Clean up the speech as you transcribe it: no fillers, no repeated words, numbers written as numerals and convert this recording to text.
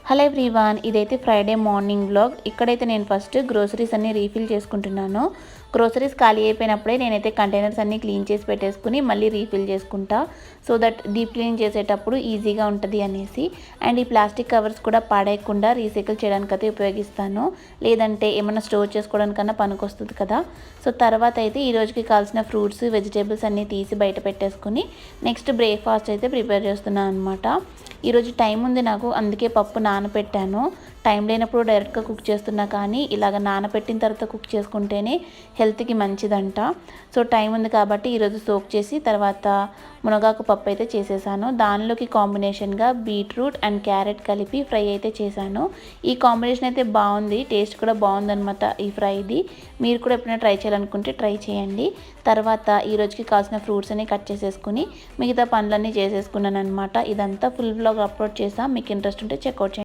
Hello everyone, ఇదైతే Friday morning vlog. ఇక్కడైతే నేను ఫస్ట్ గ్రోసరీస్ అన్నీ రీఫిల్ చేసుకుంటున్నాను. గ్రోసరీస్ ఖాళీ అయిపోయినప్పుడే నేనైతే కంటైనర్స్ అన్నీ క్లీన్ చేసి పెట్టేసుకుని మళ్ళీ రీఫిల్ చేసుకుంటా. సో దట్ డీప్ క్లీన్ చేసేటప్పుడు ఈజీగా ఉంటుంది అనేసి. అండ్ ఈ ప్లాస్టిక్ కవర్స్ కూడా పాడేయకుండా రీసైకిల్ చేయడానికైతే ఉపయోగిస్తాను. లేదంటే ఏమైనా స్టోర్ చేసుకోవడానికన్నా పనికొస్తుంది కదా. సో తర్వాత అయితే ఈ రోజుకి కావాల్సిన ఫ్రూట్స్, వెజిటేబుల్స్ అన్నీ తీసి బయట పెట్టేసుకుని నెక్స్ట్ బ్రేక్ఫాస్ట్ అయితే ప్రిపేర్ చేస్తున్నాను అనమాట. ఈరోజు టైం ఉంది నాకు, అందుకే పప్పు నానబెట్టాను. టైం లేనప్పుడు డైరెక్ట్గా కుక్ చేస్తున్నా, కానీ ఇలాగ నానబెట్టిన తర్వాత కుక్ చేసుకుంటేనే హెల్త్కి మంచిదంట. సో టైం ఉంది కాబట్టి ఈరోజు సోక్ చేసి తర్వాత మునగాకు పప్పు అయితే చేసేసాను. దానిలోకి కాంబినేషన్గా బీట్రూట్ అండ్ క్యారెట్ కలిపి ఫ్రై అయితే చేశాను. ఈ కాంబినేషన్ అయితే బాగుంది, టేస్ట్ కూడా బాగుందన్నమాట ఈ ఫ్రైది. మీరు కూడా ఎప్పుడైనా ట్రై చేయాలనుకుంటే ట్రై చేయండి. తర్వాత ఈ రోజుకి కావాల్సిన ఫ్రూట్స్ అన్ని కట్ చేసేసుకుని మిగతా పనులన్నీ చేసేసుకున్నాను అనమాట. ఇదంతా ఫుల్ వ్లాగ్ అప్లోడ్ చేసాం, మీకు ఇంట్రెస్ట్ ఉంటే చెక్అవుట్ చేయండి.